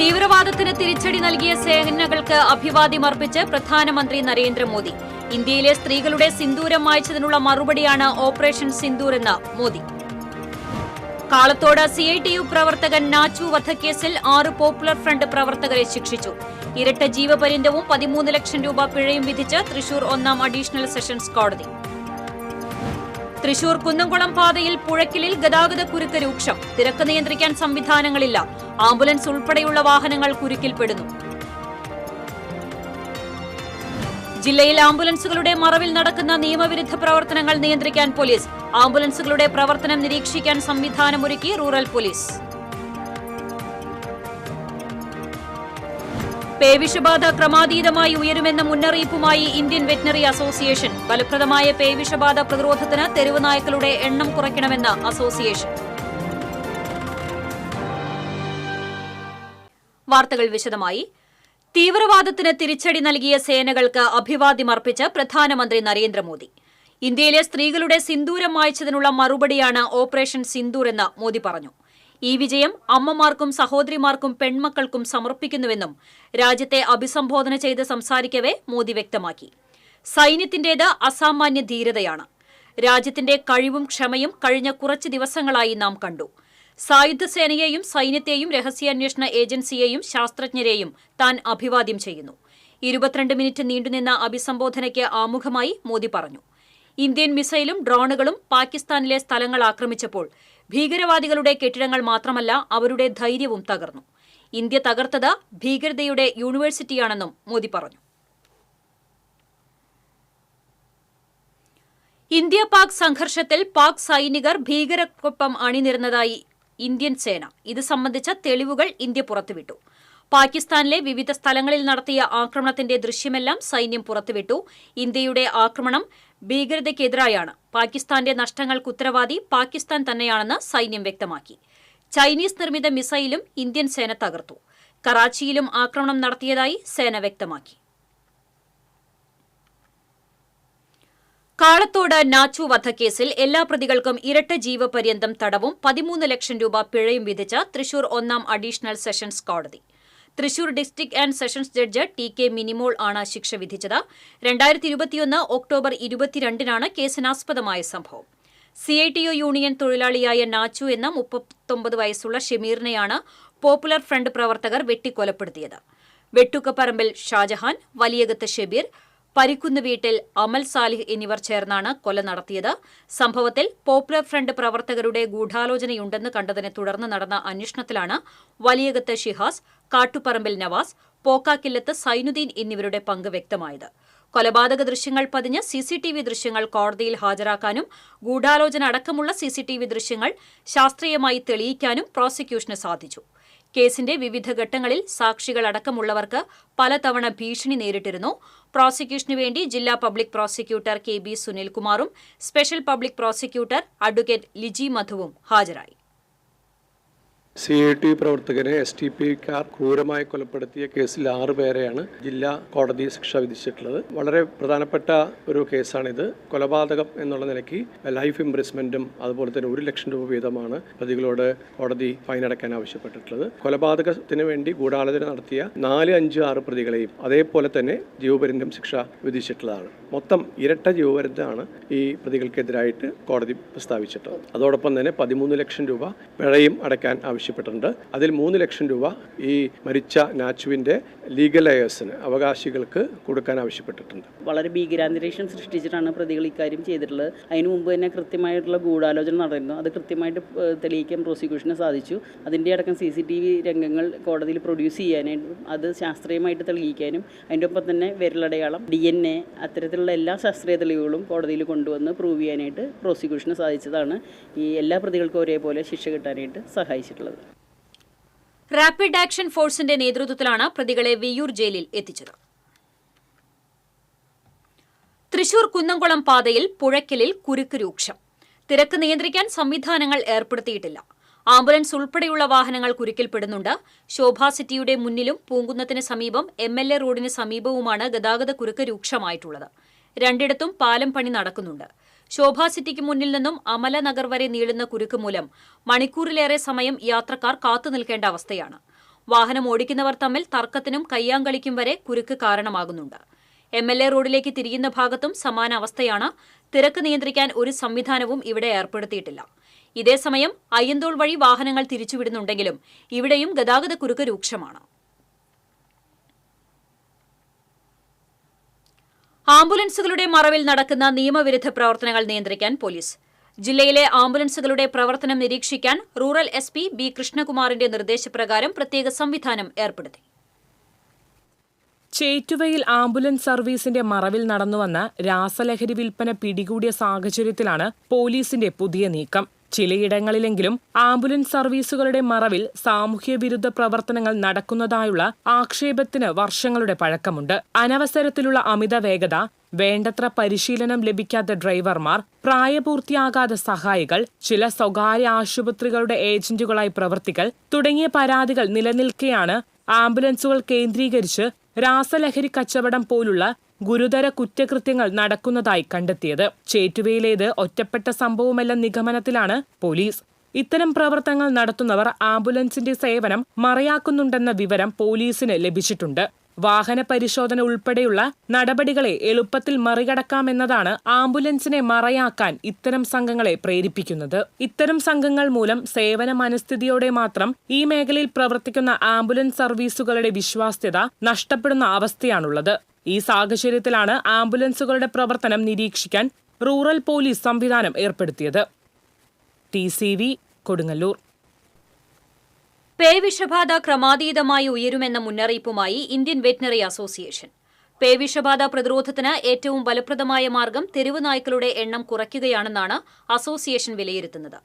തീവ്രവാദത്തിന് തിരിച്ചടി നൽകിയ സേനകൾക്ക് അഭിവാദ്യമർപ്പിച്ച് പ്രധാനമന്ത്രി നരേന്ദ്രമോദി. ഇന്ത്യയിലെ സ്ത്രീകളുടെ സിന്ദൂരം മായ്ച്ചതിനുള്ള മറുപടിയാണ് ഓപ്പറേഷൻ സിന്ദൂർ എന്ന് മോദി. കാളത്തോട് CITU പ്രവർത്തകൻ നാച്ചു വധക്കേസിൽ 6 പോപ്പുലർ ഫ്രണ്ട് പ്രവർത്തകരെ ശിക്ഷിച്ചു. ഇരട്ട ജീവപര്യന്തവും 13 ലക്ഷം രൂപ പിഴയും വിധിച്ച് തൃശൂർ 1-ാം അഡീഷണൽ സെഷൻസ് കോടതി. തൃശൂർ കുന്നംകുളം പാതയിൽ പുഴയ്ക്കലിൽ ഗതാഗതക്കുരുക്ക് രൂക്ഷം. തിരക്ക് നിയന്ത്രിക്കാൻ സംവിധാനങ്ങളില്ല. ആംബുലൻസ് ഉൾപ്പെടെയുള്ള വാഹനങ്ങൾ കുരുക്കിൽപ്പെടുന്നു. ജില്ലയിൽ ആംബുലൻസുകളുടെ മറവിൽ നടക്കുന്ന നിയമവിരുദ്ധ പ്രവർത്തനങ്ങൾ നിയന്ത്രിക്കാൻ പോലീസ്. ആംബുലൻസുകളുടെ പ്രവർത്തനം നിരീക്ഷിക്കാൻ സംവിധാനമൊരുക്കി റൂറൽ പോലീസ്. പേവിഷബാധ ക്രമാതീതമായി ഉയരുമെന്ന മുന്നറിയിപ്പുമായി ഇന്ത്യൻ വെറ്റിനറി അസോസിയേഷൻ. ഫലപ്രദമായ പേവിഷബാധ പ്രതിരോധത്തിന് തെരുവ് നായ്ക്കളുടെ എണ്ണം കുറയ്ക്കണമെന്ന് അസോസിയേഷൻ. വാർത്തകൾ വിശദമായി. തീവ്രവാദത്തിന് തിരിച്ചടി നൽകിയ സേനകൾക്ക് അഭിവാദ്യമർപ്പിച്ച് പ്രധാനമന്ത്രി നരേന്ദ്രമോദി. ഇന്ത്യയിലെ സ്ത്രീകളുടെ സിന്ദൂരം മായ്ച്ചതിനുള്ള മറുപടിയാണ് ഓപ്പറേഷൻ സിന്ദൂർ എന്ന് മോദി പറഞ്ഞു. ഈ വിജയം അമ്മമാർക്കും സഹോദരിമാർക്കും പെൺമക്കൾക്കും സമർപ്പിക്കുന്നുവെന്നും രാജ്യത്തെ അഭിസംബോധന ചെയ്ത് സംസാരിക്കവെ മോദി വ്യക്തമാക്കി. സൈന്യത്തിന്റേത് അസാമാന്യ ധീരതയാണ്. രാജ്യത്തിന്റെ കഴിവും ക്ഷമയും കഴിഞ്ഞ കുറച്ച് ദിവസങ്ങളായി നാം കണ്ടു. സായുധ സേനയെയും സൈന്യത്തെയും രഹസ്യാന്വേഷണ ഏജൻസിയെയും ശാസ്ത്രജ്ഞരെയും താൻ അഭിവാദ്യം ചെയ്യുന്നു. 22 മിനിറ്റ് നീണ്ടുനിന്ന അഭിസംബോധനയ്ക്ക് ആമുഖമായി മോദി പറഞ്ഞു. ഇന്ത്യൻ മിസൈലും ഡ്രോണുകളും പാകിസ്ഥാനിലെ സ്ഥലങ്ങൾ ആക്രമിച്ചപ്പോൾ ഭീകരവാദികളുടെ കെട്ടിടങ്ങൾ മാത്രമല്ല, അവരുടെ ധൈര്യവും തകർന്നു. ഇന്ത്യ തകർത്തത് ഭീകരതയുടെ യൂണിവേഴ്സിറ്റിയാണെന്നും മോദി പറഞ്ഞു. ഇന്ത്യ പാക് സംഘർഷത്തിൽ പാക് സൈനികർ ഭീകരർക്കൊപ്പം അണിനിരന്നതായി ഇന്ത്യൻ സേന. ഇത് സംബന്ധിച്ച തെളിവുകൾ ഇന്ത്യ പുറത്തുവിട്ടു. പാകിസ്ഥാനിലെ വിവിധ സ്ഥലങ്ങളിൽ നടത്തിയ ആക്രമണത്തിന്റെ ദൃശ്യമെല്ലാം സൈന്യം പുറത്തുവിട്ടു. ഇന്ത്യയുടെ ആക്രമണം ഭീകരതയ്ക്കെതിരായാണ്. പാകിസ്ഥാന്റെ നഷ്ടങ്ങൾക്ക് ഉത്തരവാദി പാകിസ്ഥാൻ തന്നെയാണെന്ന് സൈന്യം വ്യക്തമാക്കി. ചൈനീസ് നിർമ്മിത മിസൈലും ഇന്ത്യൻ സേന തകർത്തു. കറാച്ചിയിലും ആക്രമണം നടത്തിയതായി സേന വ്യക്തമാക്കി. കാളത്തോട് നാച്ചു വധക്കേസിൽ എല്ലാ പ്രതികൾക്കും ഇരട്ട ജീവപര്യന്തം തടവും 13 ലക്ഷം രൂപ പിഴയും വിധിച്ച തൃശൂർ 1-ാം അഡീഷണൽ സെഷൻസ് കോടതി. Thrissur district and sessions judge TK Minimol ആണ് ശിക്ഷ വിധിച്ചത്. 2021 ഒക്ടോബർ 22-നാണ് കേസിനാസ്പദമായ സംഭവം. CITU യൂണിയൻ തൊഴിലാളിയായ നാച്ചു എന്ന 39 വയസ്സുള്ള ഷമീറിനെയാണ് പോപ്പുലർ ഫ്രണ്ട് പ്രവർത്തകർ വെട്ടിക്കൊലപ്പെടുത്തിയത്. വെട്ടുക്കപ്പറമ്പിൽ ഷാജഹാൻ, വലിയകത്ത് ഷബീർ, പരിക്കുന്ന് വീട്ടിൽ അമൽ സാലിഹ് എന്നിവർ ചേർന്നാണ് കൊല നടത്തിയത്. സംഭവത്തിൽ പോപ്പുലർ ഫ്രണ്ട് പ്രവർത്തകരുടെ ഗൂഢാലോചനയുണ്ടെന്ന് കണ്ടതിനെ തുടർന്ന് നടന്ന അന്വേഷണത്തിലാണ് വലിയകത്ത് ഷിഹാസ്, കാട്ടുപറമ്പിൽ നവാസ്, പോക്കാക്കില്ലത്ത് സൈനുദ്ദീൻ എന്നിവരുടെ പങ്ക് വ്യക്തമായത്. കൊലപാതക ദൃശ്യങ്ങൾ പതിഞ്ഞ CCTV ദൃശ്യങ്ങൾ കോടതിയിൽ ഹാജരാക്കാനും ഗൂഢാലോചന അടക്കമുള്ള CCTV ദൃശ്യങ്ങൾ ശാസ്ത്രീയമായി തെളിയിക്കാനും പ്രോസിക്യൂഷന് സാധിച്ചു. കേസിന്റെ വിവിധ ഘട്ടങ്ങളിൽ സാക്ഷികൾ അടക്കമുള്ളവർക്ക് പലതവണ ഭീഷണി നേരിട്ടിരുന്നു. പ്രോസിക്യൂഷനു വേണ്ടി ജില്ലാ പബ്ലിക് പ്രോസിക്യൂട്ടർ KB സുനിൽകുമാറും special public prosecutor advocate Liji മധുവും ഹാജരായി. CITU പ്രവർത്തകരെ STPക്കാർ ക്രൂരമായി കൊലപ്പെടുത്തിയ കേസിൽ 6 പേരെയാണ് ജില്ലാ കോടതി ശിക്ഷ വിധിച്ചിട്ടുള്ളത്. വളരെ പ്രധാനപ്പെട്ട ഒരു കേസാണിത്. കൊലപാതകം എന്നുള്ള നിലയ്ക്ക് ലൈഫ് ഇംപ്രിസ്മെന്റും അതുപോലെ തന്നെ 1 ലക്ഷം രൂപ വീതമാണ് പ്രതികളോട് കോടതി ഫൈൻ അടയ്ക്കാൻ ആവശ്യപ്പെട്ടിട്ടുള്ളത്. കൊലപാതകത്തിന് വേണ്ടി ഗൂഢാലോചന നടത്തിയ 4, 5, 6 പ്രതികളെയും അതേപോലെ തന്നെ ജീവപര്യന്തം ശിക്ഷ വിധിച്ചിട്ടുള്ളതാണ്. മൊത്തം ഇരട്ട ജീവപര്യന്തമാണ് ഈ പ്രതികൾക്കെതിരായിട്ട് കോടതി പ്രസ്താവിച്ചിട്ടുള്ളത്. അതോടൊപ്പം തന്നെ 13 ലക്ഷം രൂപ പിഴയും അടയ്ക്കാൻ ആവശ്യപ്പെട്ടിട്ടുണ്ട്. അതിൽ 3 ലക്ഷം രൂപ ഈ മരിച്ച നാച്ചുവിന്റെ ലീഗൽ എയേഴ്സിന്, അവകാശികൾക്ക് കൊടുക്കാൻ ആവശ്യപ്പെട്ടിട്ടുണ്ട്. വളരെ ഭീകരാന്തരീക്ഷം സൃഷ്ടിച്ചിട്ടാണ് പ്രതികൾ ഇക്കാര്യം ചെയ്തിട്ടുള്ളത്. അതിനു മുമ്പ് തന്നെ കൃത്യമായിട്ടുള്ള ഗൂഢാലോചന നടന്നു. അത് കൃത്യമായിട്ട് തെളിയിക്കാൻ പ്രോസിക്യൂഷന് സാധിച്ചു. അതിൻ്റെ അടക്കം CCTV രംഗങ്ങൾ കോടതിയിൽ പ്രൊഡ്യൂസ് ചെയ്യാനായിട്ടും അത് ശാസ്ത്രീയമായിട്ട് തെളിയിക്കാനും അതിൻ്റെ ഒപ്പം തന്നെ വിരലടയാളം, DNA അത്തരത്തിലുള്ള എല്ലാ ശാസ്ത്രീയ തെളിവുകളും കോടതിയിൽ കൊണ്ടുവന്ന് പ്രൂവ് ചെയ്യാനായിട്ട് പ്രോസിക്യൂഷന് സാധിച്ചതാണ് ഈ എല്ലാ പ്രതികൾക്കും ഒരേപോലെ ശിക്ഷ കിട്ടാനായിട്ട് സഹായിച്ചിട്ടുള്ളത്. റാപ്പിഡ് ആക്ഷൻ ഫോഴ്സിന്റെ നേതൃത്വത്തിലാണ് പ്രതികളെ വിയ്യൂർ ജയിലിൽ എത്തിച്ചത്. തൃശൂർ കുന്നംകുളം പാതയിൽ പുഴയ്ക്കലിൽ കുരുക്ക് രൂക്ഷം. തിരക്ക് നിയന്ത്രിക്കാൻ സംവിധാനങ്ങൾ ഏർപ്പെടുത്തിയിട്ടില്ല. ആംബുലൻസ് ഉൾപ്പെടെയുള്ള വാഹനങ്ങൾ കുരുക്കിൽപ്പെടുന്നുണ്ട്. ശോഭാ സിറ്റിയുടെ മുന്നിലും പൂങ്കുന്നത്തിന് സമീപം MLA റോഡിന് സമീപവുമാണ് ഗതാഗതക്കുരുക്ക് രൂക്ഷമായിട്ടുള്ളത്. രണ്ടിടത്തും പാലം പണി നടക്കുന്നുണ്ട്. ശോഭാ സിറ്റിക്ക് മുന്നിൽ നിന്നും അമലനഗർ വരെ നീളുന്ന കുരുക്ക് മൂലം മണിക്കൂറിലേറെ സമയം യാത്രക്കാർ കാത്തുനിൽക്കേണ്ട അവസ്ഥയാണ്. വാഹനം ഓടിക്കുന്നവർ തമ്മിൽ തർക്കത്തിനും കയ്യാങ്കളിക്കും വരെ കുരുക്ക് കാരണമാകുന്നുണ്ട്. MLA റോഡിലേക്ക് തിരിയുന്ന ഭാഗത്തും സമാന അവസ്ഥയാണ്. തിരക്ക് നിയന്ത്രിക്കാൻ ഒരു സംവിധാനവും ഇവിടെ ഏർപ്പെടുത്തിയിട്ടില്ല. ഇതേസമയം അയ്യന്തോൾ വഴി വാഹനങ്ങൾ തിരിച്ചുവിടുന്നുണ്ടെങ്കിലും ഇവിടെയും ഗതാഗതക്കുരുക്ക് രൂക്ഷമാണ്. ആംബുലൻസുകളുടെ മറവിൽ നടക്കുന്ന നിയമവിരുദ്ധ പ്രവർത്തനങ്ങൾ നിയന്ത്രിക്കാൻ പോലീസ്. ജില്ലയിലെ ആംബുലൻസുകളുടെ പ്രവർത്തനം നിരീക്ഷിക്കാൻ റൂറൽ SP B കൃഷ്ണകുമാറിന്റെ നിർദ്ദേശപ്രകാരം പ്രത്യേക സംവിധാനം ഏർപ്പെടുത്തി. ചേറ്റുവയിൽ ആംബുലൻസ് സർവീസിന്റെ മറവിൽ നടന്നുവന്ന രാസലഹരി വിൽപ്പന പിടികൂടിയ സാഹചര്യത്തിലാണ് പോലീസിന്റെ പുതിയ നീക്കം. ചിലയിടങ്ങളിലെങ്കിലും ആംബുലൻസ് സർവീസുകളുടെ മറവിൽ സാമൂഹ്യവിരുദ്ധ പ്രവർത്തനങ്ങൾ നടക്കുന്നതായുള്ള ആക്ഷേപത്തിന് വർഷങ്ങളുടെ പഴക്കമുണ്ട്. അനവസരത്തിലുള്ള അമിത വേഗത, വേണ്ടത്ര പരിശീലനം ലഭിക്കാത്ത ഡ്രൈവർമാർ, പ്രായപൂർത്തിയാകാത്ത സഹായികൾ, ചില സ്വകാര്യ ആശുപത്രികളുടെ ഏജന്റുകളായി പ്രവർത്തിക്കൽ തുടങ്ങിയ പരാതികൾ നിലനിൽക്കെയാണ് ആംബുലൻസുകൾ കേന്ദ്രീകരിച്ച് രാസലഹരി കച്ചവടം പോലുള്ള ഗുരുതര കുറ്റകൃത്യങ്ങൾ നടക്കുന്നതായി കണ്ടെത്തിയത്. ചേറ്റുവയിലേത് ഒറ്റപ്പെട്ട സംഭവമല്ല നിഗമനത്തിലാണ് പോലീസ്. ഇത്തരം പ്രവർത്തനങ്ങൾ നടത്തുന്നവർ ആംബുലൻസിന്റെ സേവനം മറയാക്കുന്നുണ്ടെന്ന വിവരം പോലീസിന് ലഭിച്ചിട്ടുണ്ട്. വാഹന പരിശോധന ഉൾപ്പെടെയുള്ള നടപടികളെ എളുപ്പത്തിൽ മറികടക്കാമെന്നതാണ് ആംബുലൻസിനെ മറയാക്കാൻ ഇത്തരം സംഘങ്ങളെ പ്രേരിപ്പിക്കുന്നത്. ഇത്തരം സംഘങ്ങൾ മൂലം സേവന മനസ്ഥിതിയോടെ മാത്രം ഈ മേഖലയിൽ പ്രവർത്തിക്കുന്ന ആംബുലൻസ് സർവീസുകളുടെ വിശ്വാസ്യത നഷ്ടപ്പെടുന്ന അവസ്ഥയാണുള്ളത്. ഈ സാഹചര്യത്തിലാണ് ആംബുലൻസുകളുടെ പ്രവർത്തനം നിരീക്ഷിക്കാൻ റൂറൽ പോലീസ് സംവിധാനം ഏർപ്പെടുത്തിയത്. TCV കൊടുങ്ങല്ലൂർ. പേവിഷബാധ ക്രമാതീതമായി ഉയരുമെന്ന മുന്നറിയിപ്പുമായി ഇന്ത്യൻ വെറ്റിനറി അസോസിയേഷൻ. പേവിഷബാധ പ്രതിരോധത്തിന് ഏറ്റവും ഫലപ്രദമായ മാർഗം തെരുവ് നായ്ക്കളുടെ എണ്ണം കുറയ്ക്കുകയാണെന്നാണ് അസോസിയേഷൻ വിലയിരുത്തുന്നത്.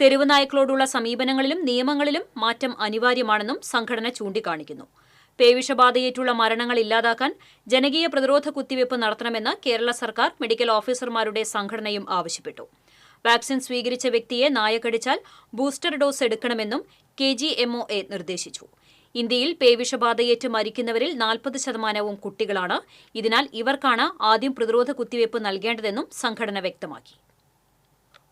തെരുവ് നായ്ക്കളോടുള്ള സമീപനങ്ങളിലും നിയമങ്ങളിലും മാറ്റം അനിവാര്യമാണെന്നും സംഘടന ചൂണ്ടിക്കാണിക്കുന്നു. പേവിഷബാധയേറ്റുള്ള മരണങ്ങൾ ഇല്ലാതാക്കാൻ ജനകീയ പ്രതിരോധ കുത്തിവയ്പ് നടത്തണമെന്ന് കേരള സർക്കാർ മെഡിക്കൽ ഓഫീസർമാരുടെ സംഘടനയും ആവശ്യപ്പെട്ടു. വാക്സിൻ സ്വീകരിച്ച വ്യക്തിയെ നായ കടിച്ചാൽ ബൂസ്റ്റർ ഡോസ് എടുക്കണമെന്നും KGMOA നിർദ്ദേശിച്ചു. ഇന്ത്യയിൽ പേവിഷബാധയേറ്റ് മരിക്കുന്നവരിൽ 40% കുട്ടികളാണ്. ഇതിനാൽ ഇവർക്കാണ് ആദ്യം പ്രതിരോധ കുത്തിവയ്പ് നൽകേണ്ടതെന്നും സംഘടന വ്യക്തമാക്കി.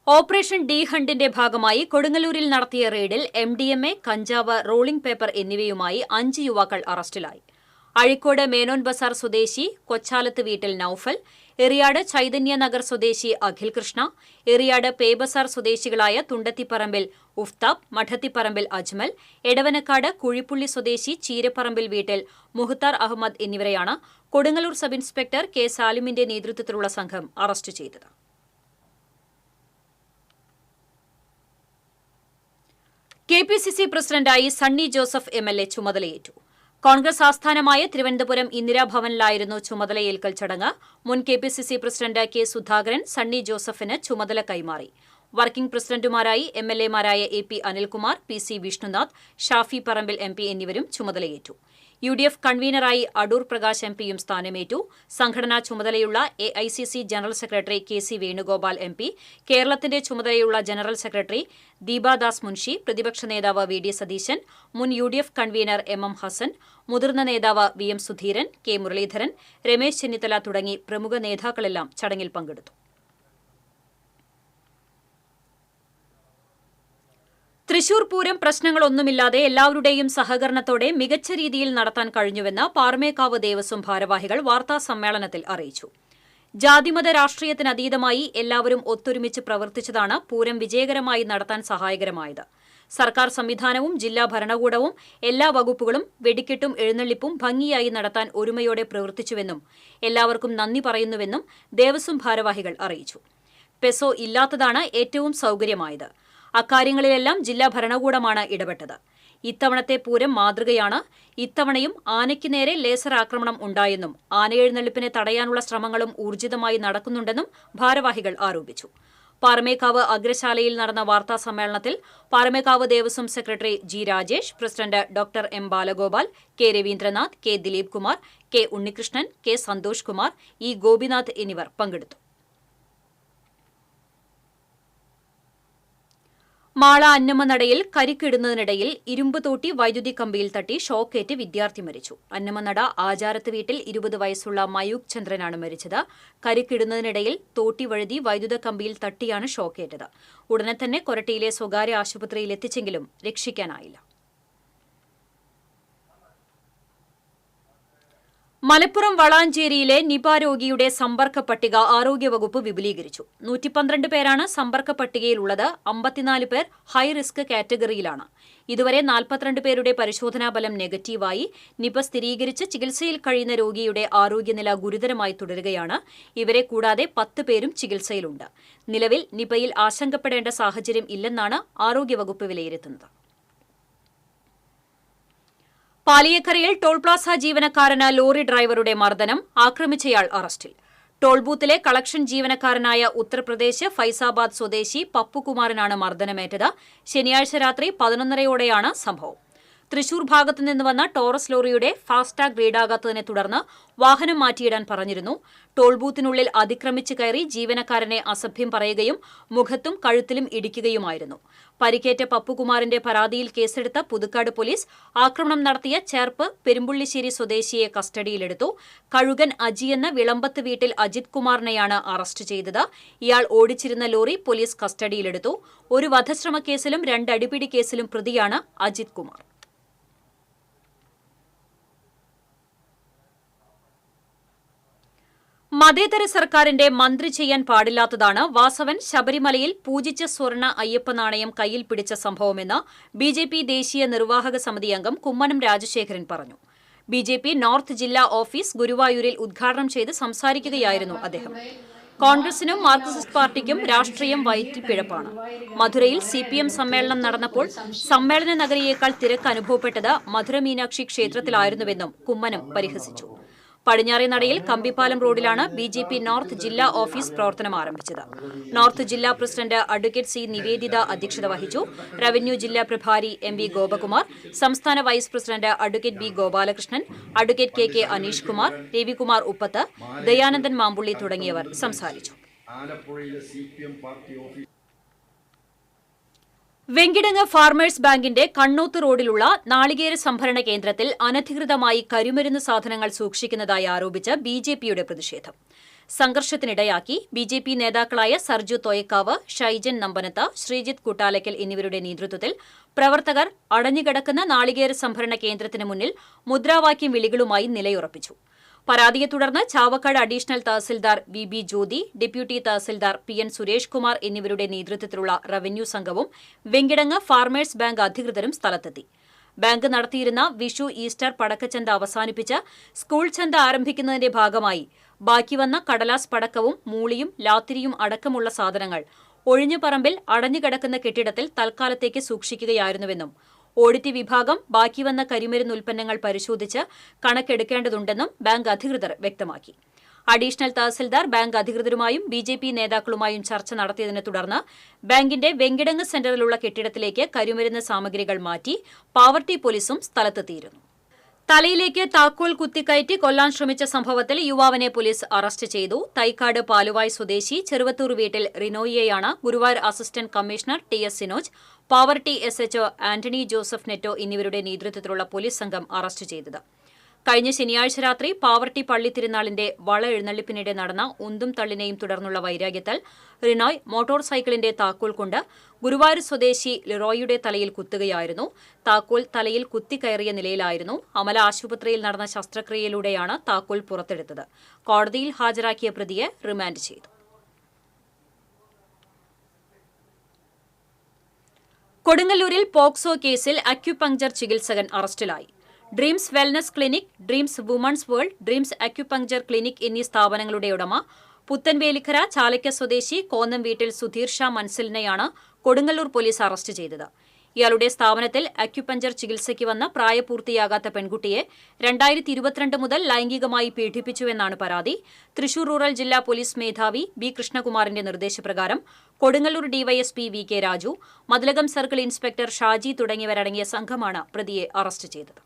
ഓപ്പറേഷൻ ഡി ഹണ്ടിന്റെ ഭാഗമായി കൊടുങ്ങല്ലൂരിൽ നടത്തിയ റെയ്ഡിൽ MDMA, കഞ്ചാവ്, റോളിംഗ് പേപ്പർ എന്നിവയുമായി 5 യുവാക്കൾ അറസ്റ്റിലായി. അഴീക്കോട് മേനോൻ ബസാർ സ്വദേശി കൊച്ചാലത്ത് വീട്ടിൽ നൌഫൽ, എറിയാട് ചൈതന്യനഗർ സ്വദേശി അഖിൽ കൃഷ്ണ, എറിയാട് പേബസാർ സ്വദേശികളായ തുണ്ടത്തിപ്പറമ്പിൽ ഉഫ്താബ്, മഠത്തിപ്പറമ്പിൽ അജ്മൽ, എടവനക്കാട് കുഴിപ്പുള്ളി സ്വദേശി ചീരപ്പറമ്പിൽ വീട്ടിൽ മുഹ്താർ അഹമ്മദ് എന്നിവരെയാണ് കൊടുങ്ങല്ലൂർ സബ് ഇൻസ്പെക്ടർ K സാലിമിന്റെ നേതൃത്വത്തിലുള്ള സംഘം അറസ്റ്റ് ചെയ്തത്. KPCC പ്രസിഡന്റായി സണ്ണി ജോസഫ് MLA ചുമതലയേറ്റു. കോൺഗ്രസ് ആസ്ഥാനമായ തിരുവനന്തപുരം ഇന്ദിരാഭവനിലായിരുന്നു ചുമതലയേൽക്കൽ ചടങ്ങ്. മുൻ KPCC president K Sudhakaran Sunny ജോസഫിന് ചുമതല കൈമാറി. വർക്കിംഗ് പ്രസിഡന്റുമാരായി MLAമാരായ AP Anilkumar, PC Vishnunath, Shafi Parambil MP എന്നിവരും ചുമതലയേറ്റു. UDF കൺവീനറായി അടൂർ പ്രകാശ് MPയും സ്ഥാനമേറ്റു. സംഘടനാ ചുമതലയുള്ള AICC general secretary KC Venugopal MP, കേരളത്തിന്റെ ചുമതലയുള്ള ജനറൽ സെക്രട്ടറി ദീപാദാസ് മുൻഷി, പ്രതിപക്ഷ നേതാവ് VD സതീശൻ, മുൻ UDF കൺവീനർ MM ഹസൻ, മുതിർന്ന നേതാവ് VM സുധീരൻ, K മുരളീധരൻ, രമേശ് ചെന്നിത്തല തുടങ്ങി പ്രമുഖ നേതാക്കളെല്ലാം ചടങ്ങിൽ പങ്കെടുത്തു. തൃശൂർ പൂരം പ്രശ്നങ്ങളൊന്നുമില്ലാതെ എല്ലാവരുടെയും സഹകരണത്തോടെ മികച്ച രീതിയിൽ നടത്താൻ കഴിഞ്ഞുവെന്ന് പാറമേക്കാവ് ദേവസ്വം ഭാരവാഹികൾ വാർത്താസമ്മേളനത്തിൽ അറിയിച്ചു. ജാതിമത രാഷ്ട്രീയത്തിനതീതമായി എല്ലാവരും ഒത്തൊരുമിച്ച് പ്രവർത്തിച്ചതാണ് പൂരം വിജയകരമായി നടത്താൻ സഹായകരമായത്. സർക്കാർ സംവിധാനവും ജില്ലാ ഭരണകൂടവും എല്ലാ വകുപ്പുകളും വെടിക്കെട്ടും എഴുന്നള്ളിപ്പും ഭംഗിയായി നടത്താൻ ഒരുമയോടെ പ്രവർത്തിച്ചുവെന്നും എല്ലാവർക്കും നന്ദി പറയുന്നുവെന്നും ദേവസ്വം ഭാരവാഹികൾ അറിയിച്ചു. പെസോ ഇല്ലാത്തതാണ് ഏറ്റവും സൗകര്യമായത്. അക്കാര്യങ്ങളിലെല്ലാം ജില്ലാ ഭരണകൂടമാണ് ഇടപെട്ടത്. ഇത്തവണത്തെ പൂരം മാതൃകയാണ്. ഇത്തവണയും ആനയ്ക്ക് നേരെ ലേസർ ആക്രമണം ഉണ്ടായെന്നും ആനയെഴുന്നള്ളിപ്പിനെ തടയാനുള്ള ശ്രമങ്ങളും ഊർജിതമായി നടക്കുന്നുണ്ടെന്നും ഭാരവാഹികൾ ആരോപിച്ചു. പാറമേക്കാവ് അഗ്രശാലയിൽ നടന്ന വാർത്താ സമ്മേളനത്തിൽ Paramekkavu Devaswom secretary G Rajesh, president Dr. M Balagopal, K Ravindranath, K Dileep Kumar, K Unnikrishnan, K Santhosh Kumar, E Gopinath എന്നിവർ പങ്കെടുത്തു. മാള അന്നമനടയിൽ കരിക്കിടുന്നതിനിടയിൽ ഇരുമ്പ് തോട്ടി വൈദ്യുതി കമ്പിയിൽ തട്ടി ഷോക്കേറ്റ് വിദ്യാർത്ഥി മരിച്ചു. അന്നമനട ആചാരത്ത് വീട്ടിൽ 20 വയസ്സുള്ള മയൂഖ് ചന്ദ്രനാണ് മരിച്ചത്. കരിക്കിടുന്നതിനിടയിൽ തോട്ടി വഴുതി വൈദ്യുത കമ്പിയിൽ തട്ടിയാണ് ഷോക്കേറ്റത്. ഉടനെ തന്നെ കൊരട്ടിയിലെ സ്വകാര്യ ആശുപത്രിയിൽ എത്തിച്ചെങ്കിലും രക്ഷിക്കാനായില്ല. മലപ്പുറം വളാഞ്ചേരിയിലെ നിപ രോഗിയുടെ സമ്പർക്ക പട്ടിക ആരോഗ്യവകുപ്പ് വിപുലീകരിച്ചു. 112 പേരാണ് സമ്പർക്ക പട്ടികയിലുള്ളത്. 54 പേർ ഹൈ റിസ്ക് കാറ്റഗറിയിലാണ്. ഇതുവരെ 42 പേരുടെ പരിശോധനാഫലം നെഗറ്റീവായി. നിപ സ്ഥിരീകരിച്ച് ചികിത്സയിൽ കഴിയുന്ന രോഗിയുടെ ആരോഗ്യനില ഗുരുതരമായി തുടരുകയാണ്. ഇവരെ കൂടാതെ 10 പേരും ചികിത്സയിലുണ്ട്. നിലവിൽ നിപയിൽ ആശങ്കപ്പെടേണ്ട സാഹചര്യം ഇല്ലെന്നാണ് ആരോഗ്യവകുപ്പ് വിലയിരുത്തുന്നത്. പാലിയക്കരയിൽ ടോൾ പ്ലാസ ജീവനക്കാരന് ലോറി ഡ്രൈവറുടെ മർദ്ദനം. ആക്രമിച്ചയാൾ അറസ്റ്റിൽ. ടോൾ ബൂത്തിലെ കളക്ഷൻ ജീവനക്കാരനായ ഉത്തർപ്രദേശ് ഫൈസാബാദ് സ്വദേശി പപ്പുകുമാറിനാണ് മർദ്ദനമേറ്റത്. ശനിയാഴ്ച രാത്രി 11:30-ഓടെയാണ് സംഭവം. തൃശൂർ ഭാഗത്തു നിന്ന് വന്ന ടോറസ് ലോറിയുടെ ഫാസ്ടാഗ് റീഡാകാത്തതിനെ തുടർന്ന് വാഹനം മാറ്റിയിടാൻ പറഞ്ഞിരുന്നു. ടോൾ ബൂത്തിനുള്ളിൽ അതിക്രമിച്ച് കയറി ജീവനക്കാരനെ അസഭ്യം പറയുകയും മുഖത്തും കഴുത്തിലും ഇടിക്കുകയുമായിരുന്നു. പരിക്കേറ്റ പപ്പുകുമാറിന്റെ പരാതിയിൽ കേസെടുത്ത പുതുക്കാട് പോലീസ് ആക്രമണം നടത്തിയ ചേർപ്പ് പെരുമ്പുള്ളിശ്ശേരി സ്വദേശിയെ കസ്റ്റഡിയിലെടുത്തു. കഴുകൻ അജി എന്ന വിളമ്പത്ത് വീട്ടിൽ അജിത് കുമാറിനെയാണ് അറസ്റ്റ് ചെയ്തത്. ഇയാൾ ഓടിച്ചിരുന്ന ലോറി പോലീസ് കസ്റ്റഡിയിലെടുത്തു. ഒരു വധശ്രമ കേസിലും 2 അടിപിടി കേസിലും പ്രതിയാണ് അജിത് കുമാർ. മതേതര സർക്കാരിന്റെ മന്ത്രി ചെയ്യാൻ പാടില്ലാത്തതാണ് വാസവൻ ശബരിമലയിൽ പൂജിച്ച സ്വർണ്ണ അയ്യപ്പ നാണയം കയ്യിൽ പിടിച്ച സംഭവമെന്ന് ബിജെപി ദേശീയ നിർവാഹക സമിതി അംഗം കുമ്മനം രാജശേഖരൻ പറഞ്ഞു. ബിജെപി നോർത്ത് ജില്ലാ ഓഫീസ് ഗുരുവായൂരിൽ ഉദ്ഘാടനം ചെയ്ത് സംസാരിക്കുകയായിരുന്നു അദ്ദേഹം. കോൺഗ്രസിനും മാർക്സിസ്റ്റ് പാർട്ടിക്കും രാഷ്ട്രീയം വയറ്റിപ്പിഴപ്പാണ്. മധുരയിൽ CPM സമ്മേളനം നടന്നപ്പോൾ സമ്മേളന നഗരിയേക്കാൾ തിരക്ക് അനുഭവപ്പെട്ടത് മധുര മീനാക്ഷി ക്ഷേത്രത്തിലായിരുന്നുവെന്നും കുമ്മനം പരിഹസിച്ചു. പടിഞ്ഞാറേ നടയിൽ കമ്പിപ്പാലം റോഡിലാണ് ബിജെപി നോർത്ത് ജില്ലാ ഓഫീസ് പ്രവർത്തനം ആരംഭിച്ചത്. നോർത്ത് ജില്ലാ പ്രസിഡന്റ് അഡ്വക്കേറ്റ് സി നിവേദിത അധ്യക്ഷത വഹിച്ചു. റവന്യൂ ജില്ലാ പ്രഭാരി MV ഗോപകുമാർ, സംസ്ഥാന vice president advocate B Gopalakrishnan, advocate KK Aneesh Kumar, Ravikumar Uppath, Dayanandan Mampully തുടങ്ങിയവർ സംസാരിച്ചു. വെങ്കിടങ്ങ് ഫാർമേഴ്സ് ബാങ്കിന്റെ കണ്ണോത്ത് റോഡിലുള്ള നാളികേര സംഭരണ കേന്ദ്രത്തിൽ അനധികൃതമായി കരിമരുന്ന് സാധനങ്ങൾ സൂക്ഷിക്കുന്നതായി ആരോപിച്ച് BJPയുടെ പ്രതിഷേധം. സംഘർഷത്തിനിടയാക്കി. BJP നേതാക്കളായ സർജു തോയക്കാവ്, ഷൈജൻ നമ്പനത്ത്, ശ്രീജിത്ത് കൂട്ടാലയ്ക്കൽ എന്നിവരുടെ നേതൃത്വത്തിൽ പ്രവർത്തകർ അടഞ്ഞുകിടക്കുന്ന നാളികേര സംഭരണ കേന്ദ്രത്തിന് മുന്നിൽ മുദ്രാവാക്യം വിളികളുമായി നിലയുറപ്പിച്ചു. പരാതിയെ തുടർന്ന് Chavakkad additional tahsildar VB Jyothi, deputy tahsildar PN Suresh Kumar എന്നിവരുടെ നേതൃത്വത്തിലുള്ള റവന്യൂ സംഘവും വെങ്കിടങ്ങ് ഫാർമേഴ്സ് ബാങ്ക് അധികൃതരും സ്ഥലത്തെത്തി. ബാങ്ക് നടത്തിയിരുന്ന വിഷു, ഈസ്റ്റർ പടക്കച്ചന്ത അവസാനിപ്പിച്ച് സ്കൂൾ ചന്ത ആരംഭിക്കുന്നതിന്റെ ഭാഗമായി ബാക്കി വന്ന കടലാസ് പടക്കവും മൂളിയും ലാത്തിരിയും അടക്കമുള്ള സാധനങ്ങൾ ഒഴിഞ്ഞുപറമ്പിൽ അടഞ്ഞുകിടക്കുന്ന കെട്ടിടത്തിൽ തൽക്കാലത്തേക്ക് സൂക്ഷിക്കുകയായിരുന്നുവെന്നും ഓഡിറ്റ് വിഭാഗം ബാക്കി വന്ന കരിമരുന്ന് ഉൽപ്പന്നങ്ങൾ പരിശോധിച്ച് കണക്കെടുക്കേണ്ടതുണ്ടെന്നും ബാങ്ക് അധികൃതർ വ്യക്തമാക്കി. അഡീഷണൽ തഹസിൽദാർ ബാങ്ക് അധികൃതരുമായും BJP നേതാക്കളുമായും ചർച്ച നടത്തിയതിനെ തുടർന്ന് ബാങ്കിന്റെ വെങ്കിടങ്ങ് സെന്ററിലുള്ള കെട്ടിടത്തിലേക്ക് കരിമരുന്ന് സാമഗ്രികൾ മാറ്റി. പാവർട്ടി പോലീസും സ്ഥലത്തെത്തിയിരുന്നു. തലയിലേക്ക് താക്കോൽ കുത്തിക്കയറ്റി കൊല്ലാൻ ശ്രമിച്ച സംഭവത്തിൽ യുവാവിനെ പോലീസ് അറസ്റ്റ് ചെയ്തു. തൈക്കാട് പാലുവായ് സ്വദേശി ചെറുവത്തൂർ വീട്ടിൽ റിനോയിയെയാണ് Guruvayur assistant commissioner TS Sinoj, Pavaratty SHO Antony Joseph Netto എന്നിവരുടെ നേതൃത്വത്തിലുള്ള പോലീസ് സംഘം അറസ്റ്റ് ചെയ്തത്. കഴിഞ്ഞ ശനിയാഴ്ച രാത്രി പാവർട്ടി പള്ളി തിരുനാളിന്റെ വള എഴുന്നള്ളിപ്പിനിടെ നടന്ന ഉന്തും തള്ളിനെയും തുടർന്നുള്ള വൈരാഗ്യത്താൽ റിനോയ് മോട്ടോർ സൈക്കിളിന്റെ താക്കോൽ കൊണ്ട് ഗുരുവായൂർ സ്വദേശി ലിറോയിയുടെ തലയിൽ കുത്തുകയായിരുന്നു. താക്കോൽ തലയിൽ കുത്തിക്കയറിയ നിലയിലായിരുന്നു. അമല ആശുപത്രിയിൽ നടന്ന ശസ്ത്രക്രിയയിലൂടെയാണ് താക്കോൽ പുറത്തെടുത്തത്. കോടതിയിൽ ഹാജരാക്കിയ പ്രതിയെ റിമാൻഡ് ചെയ്തു. കൊടുങ്ങല്ലൂരിൽ പോക്സോ കേസിൽ അക്യുപങ്ചർ ചികിത്സകൻ അറസ്റ്റിലായി. Dreams wellness clinic, dreams women's world, dreams acupuncture clinic എന്നീ സ്ഥാപനങ്ങളുടെ ഉടമ പുത്തൻവേലിക്കര ചാലയ്ക്ക സ്വദേശി കോന്നം വീട്ടിൽ സുധീർ ഷാ മൻസിലിനെയാണ് കൊടുങ്ങല്ലൂർ പോലീസ് അറസ്റ്റ് ചെയ്തത്. ഇയാളുടെ സ്ഥാപനത്തിൽ അക്യുപഞ്ചർ ചികിത്സയ്ക്ക് വന്ന പ്രായപൂർത്തിയാകാത്ത പെൺകുട്ടിയെ 2022 മുതൽ ലൈംഗികമായി പീഡിപ്പിച്ചുവെന്നാണ് പരാതി. തൃശൂർ റൂറൽ ജില്ലാ പോലീസ് മേധാവി B കൃഷ്ണകുമാറിന്റെ നിർദ്ദേശപ്രകാരം Kodungallur DYSP VK Raju, Mathilakam circle inspector Shaji തുടങ്ങിയവരടങ്ങിയ സംഘമാണ് പ്രതിയെ അറസ്റ്റ് ചെയ്തത്.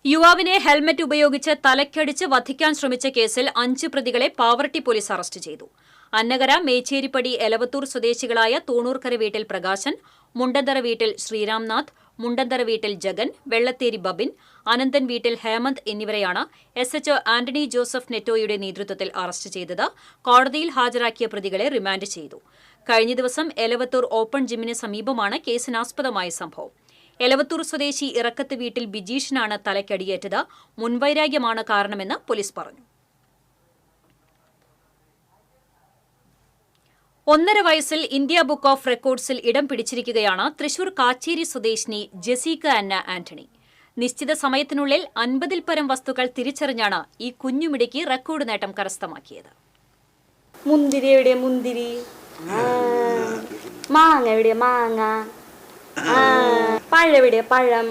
യുവാവിനെ ഹെൽമറ്റ് ഉപയോഗിച്ച് തലയ്ക്കടിച്ച് വധിക്കാൻ ശ്രമിച്ച കേസിൽ 5 പ്രതികളെ പാവർട്ടി പോലീസ് അറസ്റ്റ് ചെയ്തു. അന്നകര മേച്ചേരിപ്പടി എലവത്തൂർ സ്വദേശികളായ തൂണൂർക്കര വീട്ടിൽ പ്രകാശൻ, മുണ്ടന്തറ വീട്ടിൽ ശ്രീരാംനാഥ്, മുണ്ടന്തറ വീട്ടിൽ ജഗൻ, വെള്ളത്തേരി ബബിൻ, അനന്തൻ വീട്ടിൽ ഹേമന്ത് എന്നിവരെയാണ് SHO ആന്റണി ജോസഫ് നെറ്റോയുടെ നേതൃത്വത്തിൽ അറസ്റ്റ് ചെയ്തത്. കോടതിയിൽ ഹാജരാക്കിയ പ്രതികളെ റിമാൻഡ് ചെയ്തു. കഴിഞ്ഞ ദിവസം എലവത്തൂർ ഓപ്പൺ ജിമ്മിന് സമീപമാണ് കേസിനാസ്പദമായ സംഭവം. എലവത്തൂർ സ്വദേശി ഇറക്കത്ത് വീട്ടിൽ ബിജീഷിനാണ് തലയ്ക്കടിയേറ്റത്. മുൻവൈരാഗ്യമാണ് കാരണമെന്ന് പോലീസ് പറഞ്ഞു. 1.5 വയസ്സിൽ ഇന്ത്യ ബുക്ക് ഓഫ് റെക്കോർഡ്സിൽ ഇടം പിടിച്ചിരിക്കുകയാണ് തൃശൂർ കാച്ചേരി സ്വദേശിനി ജെസീക്ക അന്ന ആന്റണി. നിശ്ചിത സമയത്തിനുള്ളിൽ 50-ൽ പരം വസ്തുക്കൾ തിരിച്ചറിഞ്ഞാണ് ഈ കുഞ്ഞുമിടിക്ക് റെക്കോർഡ് നേട്ടം കരസ്ഥമാക്കിയത്. മുന്തിരി എവിടെ മുന്തിരി, മാങ്ങ എവിടെ മാങ്ങ, പഴം എവിടെ പഴം.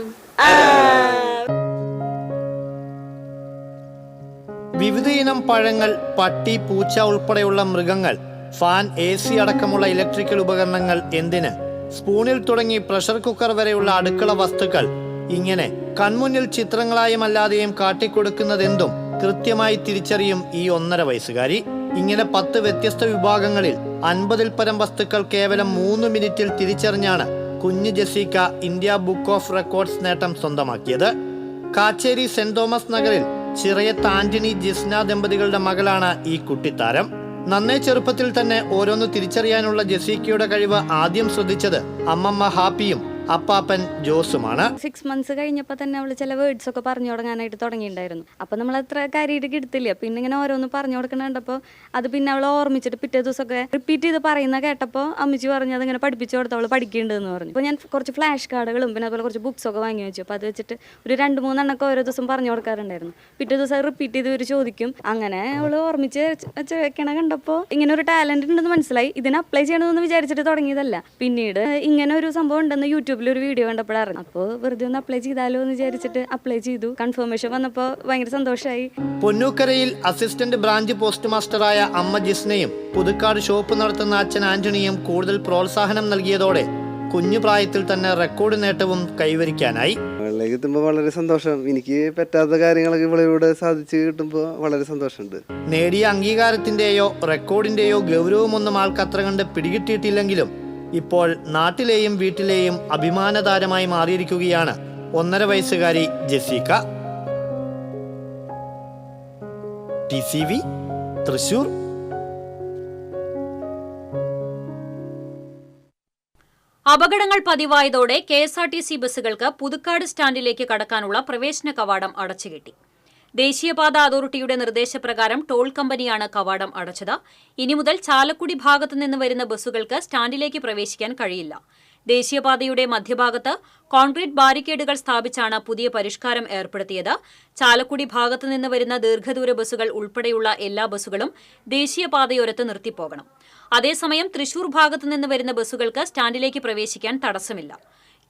വിവിധയിനം പഴങ്ങൾ, പട്ടി, പൂച്ച ഉൾപ്പെടെയുള്ള മൃഗങ്ങൾ, ഫാൻ, AC അടക്കമുള്ള ഇലക്ട്രിക്കൽ ഉപകരണങ്ങൾ, എന്തിന് സ്പൂണിൽ തുടങ്ങി പ്രഷർ കുക്കർ വരെയുള്ള അടുക്കള വസ്തുക്കൾ, ഇങ്ങനെ കൺമുന്നിൽ ചിത്രങ്ങളായും അല്ലാതെയും കാട്ടിക്കൊടുക്കുന്നതെന്തും കൃത്യമായി തിരിച്ചറിയും ഈ 1.5 വയസ്സുകാരി. ഇങ്ങനെ 10 വ്യത്യസ്ത വിഭാഗങ്ങളിൽ 50-ൽ പരം വസ്തുക്കൾ കേവലം 3 മിനിറ്റിൽ തിരിച്ചറിഞ്ഞാണ് കുഞ്ഞ് Jessica India book of records നേട്ടം സ്വന്തമാക്കിയത്. കാച്ചേരി സെന്റ് തോമസ് നഗറിൽ ചിറയത്ത് ആന്റണി ജിസ്ന ദമ്പതികളുടെ മകളാണ് ഈ കുട്ടിത്താരം. നന്നേ ചെറുപ്പത്തിൽ തന്നെ ഓരോന്ന് തിരിച്ചറിയാനുള്ള ജെസീക്കയുടെ കഴിവ് ആദ്യം ശ്രദ്ധിച്ചത് അമ്മമ്മ ഹാപ്പിയും അപ്പാപ്പൻ ജോസുമാണ്. 6 months കഴിഞ്ഞപ്പോൾ തന്നെ അവള് ചില വേർഡ്സ് ഒക്കെ പറഞ്ഞു തുടങ്ങാനായിട്ട് തുടങ്ങിയിട്ടുണ്ടായിരുന്നു. അപ്പൊ നമ്മൾ അത്ര കാര്യമായിട്ട് എടുത്തില്ല. പിന്നെ ഇങ്ങനെ ഓരോന്ന് പറഞ്ഞു കൊടുക്കണുണ്ടപ്പോൾ അത് പിന്നെ അവൾ ഓർമ്മിച്ചിട്ട് പിറ്റേ ദിവസമൊക്കെ റിപ്പീറ്റ് ചെയ്ത് പറയുന്ന കേട്ടപ്പോൾ അമ്മച്ചി പറഞ്ഞു അതിങ്ങനെ പഠിപ്പിച്ചു കൊടുത്ത് അവൾ പഠിക്കുന്നുണ്ടെന്ന് പറഞ്ഞു. അപ്പോൾ ഞാൻ കുറച്ച് ഫ്ലാഷ് കാർഡുകളും പിന്നെ അതുപോലെ കുറച്ച് ബുക്സ് ഒക്കെ വാങ്ങി വെച്ചു. അപ്പോൾ അത് വെച്ചിട്ട് ഒരു 2-3 എണ്ണൊക്കെ ഓരോ ദിവസം പറഞ്ഞു കൊടുക്കാറുണ്ടായിരുന്നു. പിറ്റേ ദിവസം റിപ്പീറ്റ് ചെയ്ത് ഇവർ ചോദിക്കും. അങ്ങനെ അവൾ ഓർമ്മിച്ച് വെക്കണ കണ്ടപ്പോൾ ഇങ്ങനെ ഒരു ടാലന്റ് ഉണ്ടെന്ന് മനസ്സിലായി. ഇതിനെ അപ്ലൈ ചെയ്യണമെന്ന് വിചാരിച്ചിട്ട് തുടങ്ങിയതല്ല. പിന്നീട് ഇങ്ങനെ ഒരു സംഭവം ഉണ്ടെന്ന് യൂട്യൂബിൽ ഒരു വീഡിയോ കണ്ടപ്പോഴായിരുന്നു. അപ്പോൾ വെറുതെ ഒന്ന് അപ്ലൈ ചെയ്താലോ എന്ന് വിചാരിച്ചിട്ട് അപ്ലൈ ചെയ്തു. കൺഫർമേഷൻ വന്നപ്പോൾ ഭയങ്കര സന്തോഷമായി. പൊന്നൂക്കരയിൽ അസിസ്റ്റന്റ് ബ്രാഞ്ച് പോസ്റ്റ് മാസ്റ്ററായ അമ്മ ജിസ്നയും പുതുക്കാട് ഷോപ്പ് നടത്തുന്ന അച്ഛൻ ആന്റണിയും കൂടുതൽ പ്രോത്സാഹനം നൽകിയതോടെ കുഞ്ഞു പ്രായത്തിൽ തന്നെ റെക്കോർഡ് നേട്ടവും കൈവരിക്കാനായി. കിട്ടുമ്പോൾ വളരെ സന്തോഷം. എനിക്ക് പറ്റാത്ത കാര്യങ്ങളൊക്കെ ഇവളിലൂടെ സാധിച്ചു കിട്ടുമ്പോൾ വളരെ സന്തോഷമുണ്ട്. നേടിയ അംഗീകാരത്തിന്റെയോ റെക്കോർഡിന്റെയോ ഗൗരവമൊന്നും ആൾക്ക് അത്ര കണ്ട് പിടികിട്ടിയിട്ടില്ലെങ്കിലും ഇപ്പോൾ നാട്ടിലെയും വീട്ടിലെയും അഭിമാനതാരമായി മാറിയിരിക്കുകയാണ് 1.5 വയസ്സുകാരി ജെസീക്ക. TCV തൃശൂർ. അപകടങ്ങൾ പതിവായതോടെ KSRTC ബസ്സുകൾക്ക് പുതുക്കാട് സ്റ്റാൻഡിലേക്ക് കടക്കാനുള്ള പ്രവേശന കവാടം അടച്ചുകെട്ടി. ദേശീയപാത അതോറിറ്റിയുടെ നിർദ്ദേശപ്രകാരം ടോൾ കമ്പനിയാണ് കവാടം അടച്ചത്. ഇനി മുതൽ ചാലക്കുടി ഭാഗത്തുനിന്ന് വരുന്ന ബസ്സുകൾക്ക് സ്റ്റാൻഡിലേക്ക് പ്രവേശിക്കാൻ കഴിയില്ല. ദേശീയപാതയുടെ മധ്യഭാഗത്ത് കോൺക്രീറ്റ് ബാരിക്കേഡുകൾ സ്ഥാപിച്ചാണ് പുതിയ പരിഷ്കാരം ഏർപ്പെടുത്തിയത്. ചാലക്കുടി ഭാഗത്തുനിന്ന് വരുന്ന ദീർഘദൂര ബസ്സുകൾ ഉൾപ്പെടെയുള്ള എല്ലാ ബസ്സുകളും ദേശീയപാതയോരത്ത് നിർത്തിപ്പോകണം. അതേസമയം തൃശൂർ ഭാഗത്തുനിന്ന് വരുന്ന ബസ്സുകൾക്ക് സ്റ്റാൻഡിലേക്ക് പ്രവേശിക്കാൻ തടസ്സമില്ല.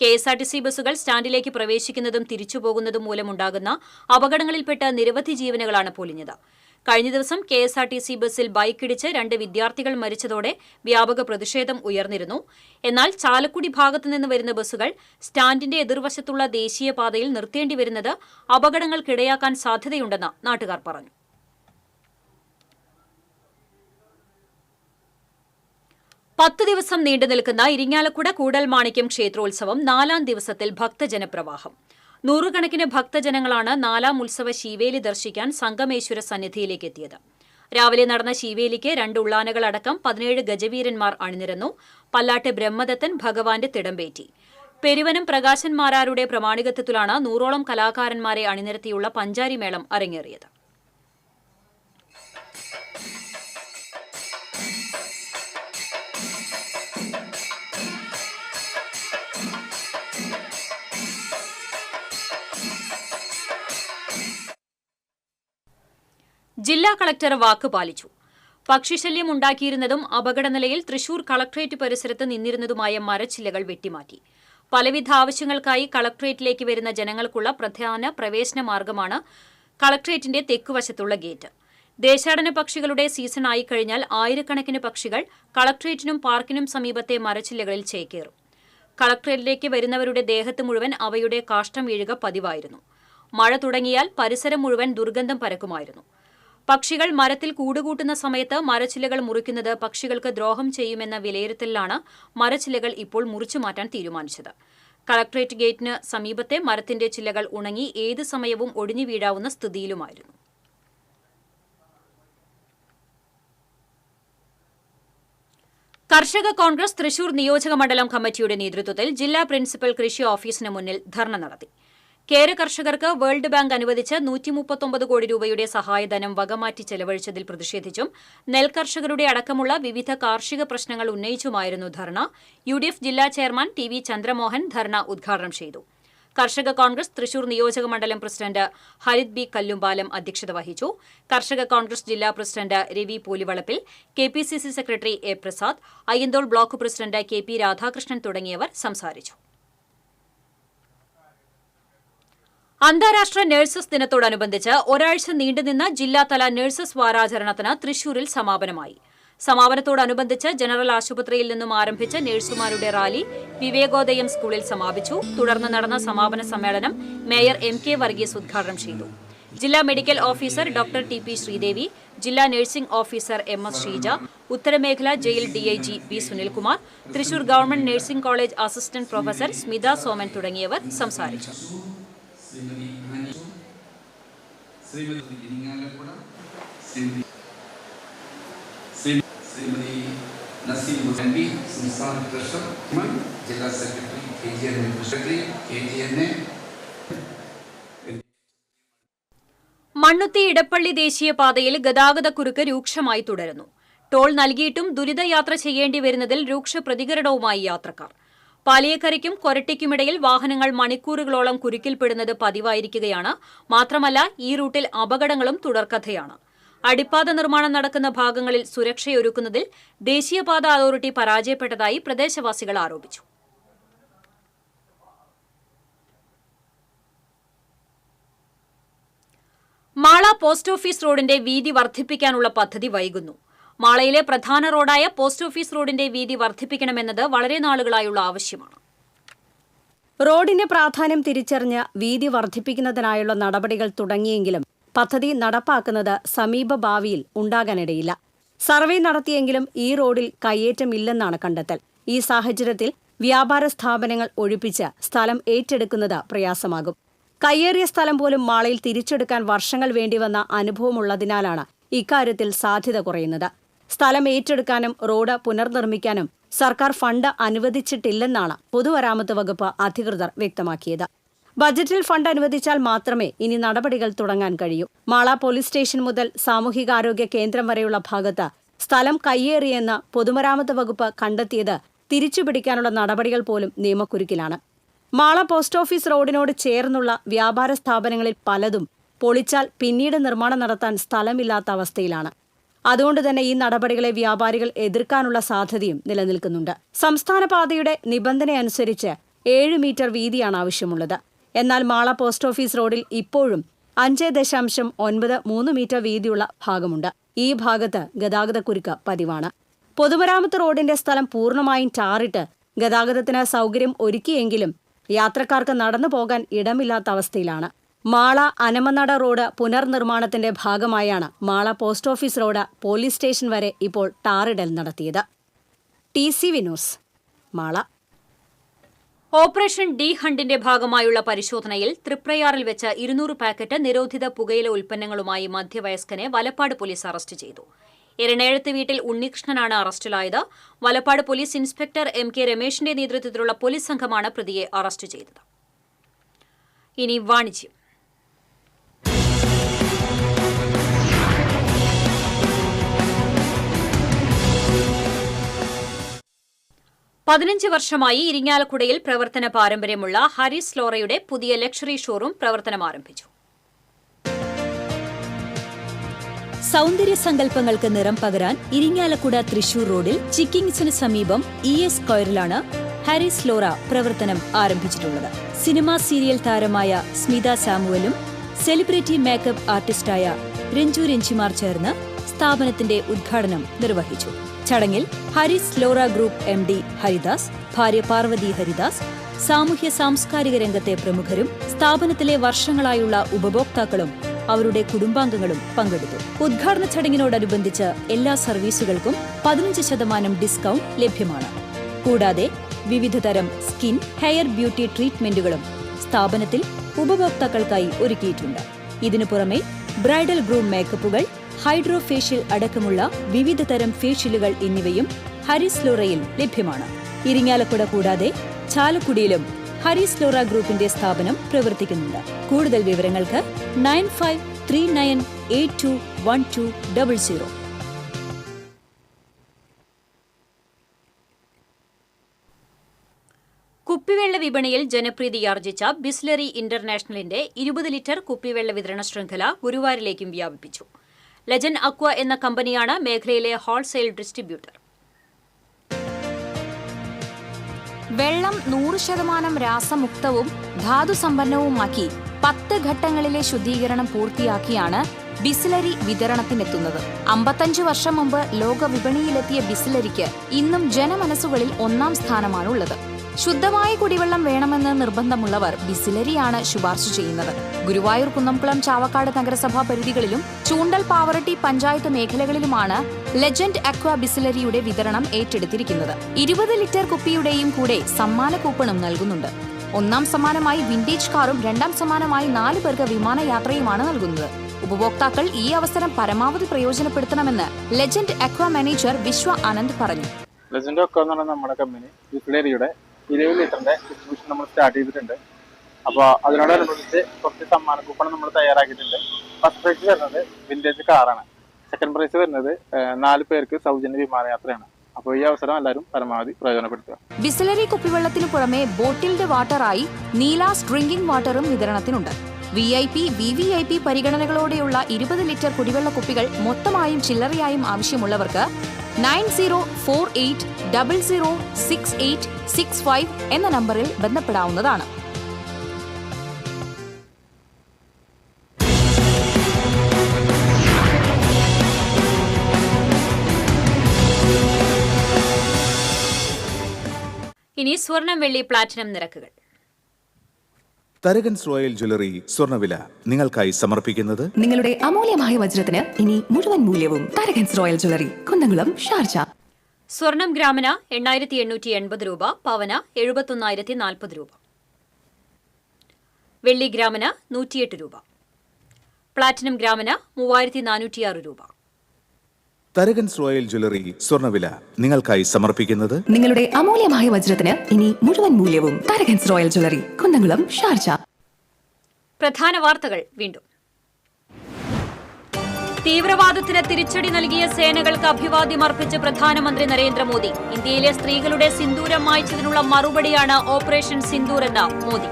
KSRTC ബസ്സുകൾ സ്റ്റാൻഡിലേക്ക് പ്രവേശിക്കുന്നതും തിരിച്ചുപോകുന്നതും മൂലമുണ്ടാകുന്ന അപകടങ്ങളിൽപ്പെട്ട് നിരവധി ജീവനുകളാണ് പൊലിഞ്ഞത്. കഴിഞ്ഞ ദിവസം KSRTC ബസ്സിൽ ബൈക്കിടിച്ച് 2 വിദ്യാർത്ഥികൾ മരിച്ചതോടെ വ്യാപക പ്രതിഷേധം ഉയർന്നിരുന്നു. എന്നാൽ ചാലക്കുടി ഭാഗത്തുനിന്ന് വരുന്ന ബസ്സുകൾ സ്റ്റാൻഡിന്റെ എതിർവശത്തുള്ള ദേശീയപാതയിൽ നിർത്തേണ്ടി വരുന്നത് അപകടങ്ങൾക്കിടയാക്കാൻ സാധ്യതയുണ്ടെന്ന് നാട്ടുകാർ പറഞ്ഞു. പത്ത് ദിവസം നീണ്ടുനിൽക്കുന്ന ഇരിങ്ങാലക്കുട കൂടൽമാണിക്യം ക്ഷേത്രോത്സവം 4ാം ദിവസത്തിൽ ഭക്തജനപ്രവാഹം. നൂറുകണക്കിന് ഭക്തജനങ്ങളാണ് 4ാം ഉത്സവ ശീവേലി ദർശിക്കാൻ സംഗമേശ്വര സന്നിധിയിലേക്ക് എത്തിയത്. രാവിലെ നടന്ന ശീവേലിക്ക് 2 ഉള്ളാനകളടക്കം 17 ഗജവീരന്മാർ അണിനിരന്നു. പല്ലാട്ട് ബ്രഹ്മദത്തൻ ഭഗവാന്റെ തിടമ്പേറ്റി. പെരുവനം പ്രകാശന്മാരാരുടെ പ്രമാണികത്വത്തിലാണ് 100ഓളം കലാകാരന്മാരെ അണിനിരത്തിയുള്ള പഞ്ചാരിമേളം അരങ്ങേറിയത്. ജില്ലാ കളക്ടർ വാക്ക് പാലിച്ചു. പക്ഷിശല്യം ഉണ്ടാക്കിയിരുന്നതും അപകടനിലയിൽ തൃശൂർ കളക്ട്രേറ്റ് പരിസരത്ത് നിന്നിരുന്നതുമായ മരച്ചില്ലകൾ വെട്ടിമാറ്റി. പലവിധ ആവശ്യങ്ങൾക്കായി കളക്ട്രേറ്റിലേക്ക് വരുന്ന ജനങ്ങൾക്കുള്ള പ്രധാന പ്രവേശന മാർഗമാണ് കളക്ട്രേറ്റിന്റെ തെക്കുവശത്തുള്ള ഗേറ്റ്. ദേശാടന പക്ഷികളുടെ സീസൺ ആയിക്കഴിഞ്ഞാൽ ആയിരക്കണക്കിന് പക്ഷികൾ കളക്ട്രേറ്റിനും പാർക്കിനും സമീപത്തെ മരച്ചില്ലകളിൽ ചേക്കേറും. കളക്ട്രേറ്റിലേക്ക് വരുന്നവരുടെ ദേഹത്ത് മുഴുവൻ അവയുടെ കാഷ്ടം വീഴുക പതിവായിരുന്നു. മഴ തുടങ്ങിയാൽ പരിസരം മുഴുവൻ ദുർഗന്ധം പരക്കുമായിരുന്നു. പക്ഷികൾ മരത്തിൽ കൂടുകൂട്ടുന്ന സമയത്ത് മരച്ചില്ലകൾ മുറിക്കുന്നത് പക്ഷികൾക്ക് ദ്രോഹം ചെയ്യുമെന്ന വിലയിരുത്തലിലാണ് മരച്ചില്ലകൾ ഇപ്പോൾ മുറിച്ചുമാറ്റാൻ തീരുമാനിച്ചത്. കളക്ട്രേറ്റ് ഗേറ്റിന് സമീപത്തെ മരത്തിന്റെ ചില്ലകൾ ഉണങ്ങി ഏത് സമയവും ഒടിഞ്ഞു വീഴാവുന്ന സ്ഥിതിയിലുമായിരുന്നു. കർഷക കോൺഗ്രസ് തൃശൂർ നിയോജക മണ്ഡലം കമ്മിറ്റിയുടെ നേതൃത്വത്തിൽ ജില്ലാ പ്രിൻസിപ്പൽ കൃഷി ഓഫീസിന് മുന്നിൽ ധർണ നടത്തി. കേര കർഷകർക്ക് വേൾഡ് ബാങ്ക് അനുവദിച്ച് 139 കോടി രൂപയുടെ സഹായധനം വകമാറ്റി ചെലവഴിച്ചതിൽ പ്രതിഷേധിച്ചും നെൽകർഷകരുടെ അടക്കമുള്ള വിവിധ കാർഷിക പ്രശ്നങ്ങൾ ഉന്നയിച്ചുമായിരുന്നു ധർണ. UDF ജില്ലാ ചെയർമാൻ TV ചന്ദ്രമോഹൻ ധർണ ഉദ്ഘാടനം ചെയ്തു. കർഷക കോൺഗ്രസ് തൃശൂർ നിയോജക മണ്ഡലം പ്രസിഡന്റ് ഹരിത് B. കല്ലുംപാലം അധ്യക്ഷത വഹിച്ചു. കർഷക കോൺഗ്രസ് ജില്ലാ president Ravi Poolivalappil, KPCC secretary A. Prasad, Ayyanthole block president KP Radhakrishnan തുടങ്ങിയവർ സംസാരിച്ചു. അന്താരാഷ്ട്ര നഴ്സസ് ദിനത്തോടനുബന്ധിച്ച് ഒരാഴ്ച നീണ്ടുനിന്ന ജില്ലാതല നഴ്സസ് വാരാചരണത്തിന് തൃശൂരിൽ സമാപനമായി. സമാപനത്തോടനുബന്ധിച്ച് ജനറൽ ആശുപത്രിയിൽ നിന്നും ആരംഭിച്ച നഴ്സുമാരുടെ റാലി വിവേകോദയം സ്കൂളിൽ സമാപിച്ചു. തുടർന്ന് നടന്ന സമാപന സമ്മേളനം മേയർ MK വർഗീസ് ഉദ്ഘാടനം ചെയ്തു. ജില്ലാ medical officer doctor TP Sreedevi, ജില്ലാ നഴ്സിംഗ് ഓഫീസർ MS ഷീജ, ഉത്തരമേഖല jail DIG B. Sunilkumar, Thrissur government nursing college assistant professor Smitha Soman തുടങ്ങിയവർ സംസാരിച്ചു. ജില്ലാ സെക്രട്ടറി KGNA. മണ്ണുത്തി ഇടപ്പള്ളി ദേശീയപാതയിൽ ഗതാഗതക്കുരുക്ക് രൂക്ഷമായി തുടരുന്നു. ടോൾ നൽകിയിട്ടും ദുരിതയാത്ര ചെയ്യേണ്ടി വരുന്നതിൽ രൂക്ഷ പ്രതികരണവുമായി യാത്രക്കാർ. പാലിയക്കരയ്ക്കും കൊരട്ടിക്കുമിടയിൽ വാഹനങ്ങൾ മണിക്കൂറുകളോളം കുരുക്കിൽപ്പെടുന്നത് പതിവായിരിക്കുകയാണ്. മാത്രമല്ല, ഈ റൂട്ടിൽ അപകടങ്ങളും തുടർക്കഥയാണ്. അടിപ്പാത നിർമ്മാണം നടക്കുന്ന ഭാഗങ്ങളിൽ സുരക്ഷയൊരുക്കുന്നതിൽ ദേശീയപാത അതോറിറ്റി പരാജയപ്പെട്ടതായി പ്രദേശവാസികൾ ആരോപിച്ചു. മാള പോസ്റ്റ് ഓഫീസ് റോഡിന്റെ വീതി വർദ്ധിപ്പിക്കാനുള്ള പദ്ധതി വൈകുന്നു. മാളയിലെ പ്രധാന റോഡായ പോസ്റ്റ് ഓഫീസ് റോഡിന്റെ വീതി വർദ്ധിപ്പിക്കണമെന്നത് വളരെ നാളുകളായുള്ള ആവശ്യമാണ്. റോഡിന്റെ പ്രാധാന്യം തിരിച്ചറിഞ്ഞ് വീതി വർദ്ധിപ്പിക്കുന്നതിനായുള്ള നടപടികൾ തുടങ്ങിയെങ്കിലും പദ്ധതി നടപ്പാക്കുന്നത് സമീപ ഭാവിയിൽ ഉണ്ടാകാനിടയില്ല. സർവേ നടത്തിയെങ്കിലും ഈ റോഡിൽ കയ്യേറ്റമില്ലെന്നാണ് കണ്ടെത്തൽ. ഈ സാഹചര്യത്തിൽ വ്യാപാര സ്ഥാപനങ്ങൾ ഒഴിപ്പിച്ച് സ്ഥലം ഏറ്റെടുക്കുന്നത് പ്രയാസമാകും. കയ്യേറിയ സ്ഥലം പോലും മാളയിൽ തിരിച്ചെടുക്കാൻ വർഷങ്ങൾ വേണ്ടിവന്ന അനുഭവമുള്ളതിനാലാണ് ഇക്കാര്യത്തിൽ സാധ്യത കുറയുന്നത്. സ്ഥലം ഏറ്റെടുക്കാനും റോഡ് പുനർനിർമ്മിക്കാനും സർക്കാർ ഫണ്ട് അനുവദിച്ചിട്ടില്ലെന്നാണ് പൊതുമരാമത്ത് വകുപ്പ് അധികൃതർ വ്യക്തമാക്കിയത്. ബജറ്റിൽ ഫണ്ട് അനുവദിച്ചാൽ മാത്രമേ ഇനി നടപടികൾ തുടങ്ങാൻ കഴിയൂ. മാള പോലീസ് സ്റ്റേഷൻ മുതൽ സാമൂഹികാരോഗ്യ കേന്ദ്രം വരെയുള്ള ഭാഗത്ത് സ്ഥലം കയ്യേറിയെന്ന് പൊതുമരാമത്ത് വകുപ്പ് കണ്ടെത്തിയത് തിരിച്ചുപിടിക്കാനുള്ള നടപടികൾ പോലും നിയമക്കുരുക്കിലാണ്. മാള പോസ്റ്റ് ഓഫീസ് റോഡിനോട് ചേർന്നുള്ള വ്യാപാര സ്ഥാപനങ്ങളിൽ പലതും പൊളിച്ചാൽ പിന്നീട് നിർമ്മാണം നടത്താൻ സ്ഥലമില്ലാത്ത അവസ്ഥയിലാണ്. അതുകൊണ്ട് തന്നെ ഈ നടപടികളെ വ്യാപാരികൾ എതിർക്കാനുള്ള സാധ്യതയും നിലനിൽക്കുന്നുണ്ട്. സംസ്ഥാന പാതയുടെ നിബന്ധനയനുസരിച്ച് 7 മീറ്റർ വീതിയാണ് ആവശ്യമുള്ളത്. എന്നാൽ മാള പോസ്റ്റ് ഓഫീസ് റോഡിൽ ഇപ്പോഴും 5.93 മീറ്റർ വീതിയുള്ള ഭാഗമുണ്ട്. ഈ ഭാഗത്ത് ഗതാഗതക്കുരുക്ക് പതിവാണ്. പൊതുമരാമത്ത് റോഡിന്റെ സ്ഥലം പൂർണ്ണമായും ടാറിട്ട് ഗതാഗതത്തിന് സൗകര്യം ഒരുക്കിയെങ്കിലും യാത്രക്കാർക്ക് നടന്നു പോകാൻ ഇടമില്ലാത്ത അവസ്ഥയിലാണ്. മാള അനമനട റോഡ് പുനർനിർമ്മാണത്തിന്റെ ഭാഗമായാണ് Mala post office road police station വരെ ഇപ്പോൾ ടാറിടൽ നടത്തിയത്. TCV news, Mala. Operation D ഹണ്ടിന്റെ ഭാഗമായുള്ള പരിശോധനയിൽ തൃപ്രയാറിൽ വെച്ച് 200 പാക്കറ്റ് നിരോധിത പുകയില ഉൽപ്പന്നങ്ങളുമായി മധ്യവയസ്കനെ വലപ്പാട് പോലീസ് അറസ്റ്റ് ചെയ്തു. എരണേഴത്ത് വീട്ടിൽ ഉണ്ണികൃഷ്ണനാണ് അറസ്റ്റിലായത്. വലപ്പാട് പോലീസ് ഇൻസ്പെക്ടർ MK രമേശിന്റെ നേതൃത്വത്തിലുള്ള പോലീസ് സംഘമാണ് പ്രതിയെ അറസ്റ്റ് ചെയ്തത്. ഇനി വാണിജ്യം. വർഷമായി ഇരിങ്ങാലക്കുടയിൽ പ്രവർത്തന പാരമ്പര്യമുള്ള ഹാരിസ് ലോറയുടെ പുതിയ ലക്ഷറി ഷോറൂം പ്രവർത്തനം ആരംഭിച്ചു. സൗന്ദര്യ സങ്കല്പങ്ങൾക്ക് നിറം പകരാൻ ഇരിങ്ങാലക്കുട തൃശൂർ റോഡിൽ ചിക്കിങ്സിന് സമീപം ES സ്ക്വയറിലാണ് ഹാരിസ് ലോറ പ്രവർത്തനം ആരംഭിച്ചിട്ടുള്ളത്. സിനിമാ സീരിയൽ താരമായ സ്മിത സാമുവലും സെലിബ്രിറ്റി മേക്കപ്പ് ആർട്ടിസ്റ്റായ രഞ്ജു രഞ്ജിമാർ ചേർന്ന് സ്ഥാപനത്തിന്റെ ഉദ്ഘാടനം നിർവഹിച്ചു. ചടങ്ങിൽ ഹാരിസ് ലോറ ഗ്രൂപ്പ് MD ഹരിദാസ്, ഭാര്യ പാർവതി ഹരിദാസ്, സാമൂഹ്യ സാംസ്കാരിക രംഗത്തെ പ്രമുഖരും സ്ഥാപനത്തിലെ വർഷങ്ങളായുള്ള ഉപഭോക്താക്കളും അവരുടെ കുടുംബാംഗങ്ങളും പങ്കെടുത്തു. ഉദ്ഘാടന ചടങ്ങിനോടനുബന്ധിച്ച് എല്ലാ സർവീസുകൾക്കും 15% ഡിസ്കൗണ്ട് ലഭ്യമാണ്. കൂടാതെ വിവിധതരം സ്കിൻ, ഹെയർ ബ്യൂട്ടി ട്രീറ്റ്മെന്റുകളും സ്ഥാപനത്തിൽ ഉപഭോക്താക്കൾക്കായി ഒരുക്കിയിട്ടുണ്ട്. ഇതിനു പുറമെ ബ്രൈഡൽ ഗ്രൂം മേക്കപ്പുകൾ, ഹൈഡ്രോ ഫേഷ്യൽ അടക്കമുള്ള വിവിധതരം ഫേഷ്യലുകൾ എന്നിവയും ഹാരിസ് ലോറയിൽ ലഭ്യമാണ്. ഇരിങ്ങാലക്കുട കൂടാതെ ചാലക്കുടിയിലും ഹാരിസ് ലോറ ഗ്രൂപ്പിന്റെ സ്ഥാപനം പ്രവർത്തിക്കുന്നുണ്ട്. കൂടുതൽ വിവരങ്ങൾക്ക് 9539821200. കുപ്പിവെള്ള വിപണിയിൽ ജനപ്രീതിയാർജിച്ച ബിസ്ലറി ഇന്റർനാഷണലിന്റെ 20 ലിറ്റർ കുപ്പിവെള്ള വിതരണ ശൃംഖല ഗുരുവായൂരിലേക്കും വ്യാപിപ്പിച്ചു. ലെജൻഡ് അക്വ എന്ന കമ്പനിയാണ് മേഖലയിലെ ഹോൾസെയിൽ ഡിസ്ട്രിബ്യൂട്ടർ. വെള്ളം 100% രാസമുക്തവും ധാതുസമ്പന്നവുമാക്കി 10 ഘട്ടങ്ങളിലെ ശുദ്ധീകരണം പൂർത്തിയാക്കിയാണ് ബിസ്ലറി വിതരണത്തിനെത്തുന്നത്. 55 വർഷം മുമ്പ് ലോക വിപണിയിലെത്തിയ ബിസ്ലറിക്ക് ഇന്നും ജനമനസ്സുകളിൽ 1ാം സ്ഥാനമാണുള്ളത്. ശുദ്ധമായ കുടിവെള്ളം വേണമെന്ന് നിർബന്ധമുള്ളവർ ബിസ്ലറിയാണ് ശുപാർശ ചെയ്യുന്നത്. ഗുരുവായൂർ, കുന്നംകുളം, ചാവക്കാട് നഗരസഭാ പരിധികളിലും ചൂണ്ടൽ, പാവറട്ടി പഞ്ചായത്ത് മേഖലകളിലുമാണ് ലെജൻഡ് അക്വ ബിസ്ലറിയുടെ വിതരണം ഏറ്റെടുത്തിരിക്കുന്നത്. 20 ലിറ്റർ കുപ്പിയുടെയും കൂടെ സമ്മാന കൂപ്പണും നൽകുന്നുണ്ട്. 1ാം സമ്മാനമായി വിന്റേജ് കാറും 2ാം സമ്മാനമായി 4 പേർക്ക് വിമാനയാത്രയുമാണ് നൽകുന്നത്. ഉപഭോക്താക്കൾ ഈ അവസരം പരമാവധി പ്രയോജനപ്പെടുത്തണമെന്ന് ലെജൻഡ് അക്വ മാനേജർ വിശ്വ ആനന്ദ് പറഞ്ഞു. ലെജൻഡ് അക്വ എന്ന് പറഞ്ഞ നമ്മുടെ കമ്പനി ബിസ്ലറിയുടെ 20 ലിറ്ററിന്റെ ഡിസ്ട്രിബ്യൂഷൻ നമ്മൾ സ്റ്റാർട്ട് ചെയ്തിട്ടുണ്ട്. അപ്പോൾ അതിനോടനുബന്ധിച്ച് കുറച്ച് സമ്മാന കൂപ്പൺ നമ്മൾ തയ്യാറാക്കിയിട്ടുണ്ട്. ഫസ്റ്റ് പ്രൈസ് വരുന്നത് വിന്റേജ് കാറാണ്. സെക്കൻഡ് പ്രൈസ് വരുന്നത് 4 പേർക്ക് സൗജന്യ വിമാനയാത്രയാണ്. അപ്പോൾ ഈ അവസരം എല്ലാവരും പരമാവധി പ്രയോജനപ്പെടുത്തുക. ബിസ്ലറി കുപ്പിവെള്ളത്തിനു പുറമെ ബോട്ടിൽഡ് വാട്ടറായി നീലാസ് ഡ്രിങ്കിംഗ് വാട്ടറും വിതരണത്തിനുണ്ട്. VIP, VVIP പരിഗണനകളോടെയുള്ള 20 ലിറ്റർ കുടിവെള്ള കുപ്പികൾ മൊത്തമായും ചില്ലറയായും ആവശ്യമുള്ളവർക്ക് 9048006865 എന്ന നമ്പറിൽ ബന്ധപ്പെടാവുന്നതാണ്. ഇനി സ്വർണം, വെള്ളി, പ്ലാറ്റിനം നിരക്കുകൾ. തരകൻസ് റോയൽ ജ്വല്ലറി സ്വർണ്ണവില നിങ്ങൾക്കായി സമർപ്പിക്കുന്നത് നിങ്ങളുടെ അമൂല്യമായ വജ്രത്തിന് ഇനി മുഴുവൻ മൂല്യവും Tharakans royal jewellery, Kunnamkulam, Sharjah. സ്വർണം ഗ്രാമിന് 8880 രൂപ, പവന് 71,040 രൂപ. വെള്ളി ഗ്രാമിന് 108 രൂപ. പ്ലാറ്റിനം ഗ്രാമിന് 3406 രൂപ. തരകൻസ് റോയൽ ജ്വല്ലറി സ്വർണ്ണവില നിങ്ങൾക്കായി സമർപ്പിക്കുന്നത് നിങ്ങളുടെ അമൂല്യമായ വജ്രത്തിന് ഇനി മുഴുവൻ മൂല്യവും Tharakans royal jewellery, Kunnamkulam, Sharjah. പ്രധാന വാർത്തകൾ വീണ്ടും. തീവ്രവാദത്തിന് തിരിച്ചടി നൽകിയ സേനകൾക്ക് അഭിവാദ്യം അർപ്പിച്ച് പ്രധാനമന്ത്രി നരേന്ദ്രമോദി. ഇന്ത്യയിലെ സ്ത്രീകളുടെ സിന്ദൂരം മായ്ച്ചതിനുള്ള മറുപടിയാണ് ഓപ്പറേഷൻ സിന്ദൂർ എന്ന മോദി.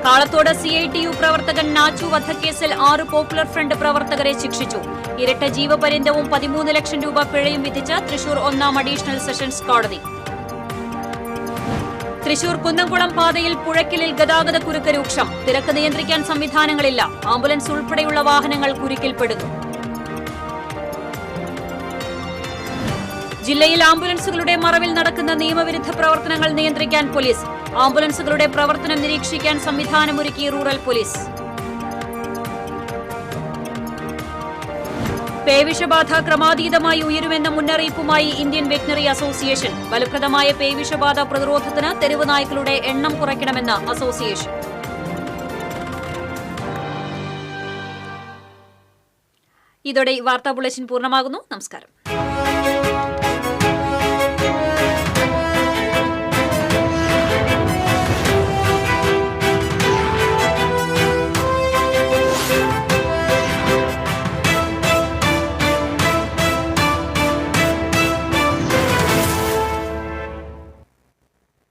കാളത്തോട് CITU പ്രവർത്തകൻ നാച്ചു വധക്കേസിൽ 6 പോപ്പുലർ ഫ്രണ്ട് പ്രവർത്തകരെ ശിക്ഷിച്ചു. ഇരട്ട ജീവപര്യന്തവും 13 ലക്ഷം രൂപ പിഴയും വിധിച്ച് തൃശൂർ 1ാം അഡീഷണൽ സെഷൻസ് കോടതി. തൃശൂർ കുന്നംകുളം പാതയിൽ പുഴയ്ക്കലിൽ ഗതാഗത കുരുക്ക് രൂക്ഷം. തിരക്ക് നിയന്ത്രിക്കാൻ സംവിധാനങ്ങളില്ല. ആംബുലൻസ് ഉൾപ്പെടെയുള്ള വാഹനങ്ങൾ കുരുക്കിൽപ്പെടുന്നു. ജില്ലയിൽ ആംബുലൻസുകളുടെ മറവിൽ നടക്കുന്ന നിയമവിരുദ്ധ പ്രവർത്തനങ്ങൾ നിയന്ത്രിക്കാൻ പോലീസ്. ആംബുലൻസുകളുടെ പ്രവർത്തനം നിരീക്ഷിക്കാൻ സംവിധാനമൊരുക്കി റൂറൽ പോലീസ്. പേവിഷബാധ ക്രമാതീതമായി ഉയരുമെന്ന മുന്നറിയിപ്പുമായി ഇന്ത്യൻ വെറ്റിനറി അസോസിയേഷൻ. ഫലപ്രദമായ പേവിഷബാധ പ്രതിരോധത്തിന് തെരുവ് നായ്ക്കളുടെ എണ്ണം കുറയ്ക്കണമെന്ന് അസോസിയേഷൻ. ഇതോടെ വാർത്താ ബുള്ളറ്റിൻ പൂർണ്ണമാകുന്നു. നമസ്കാരം.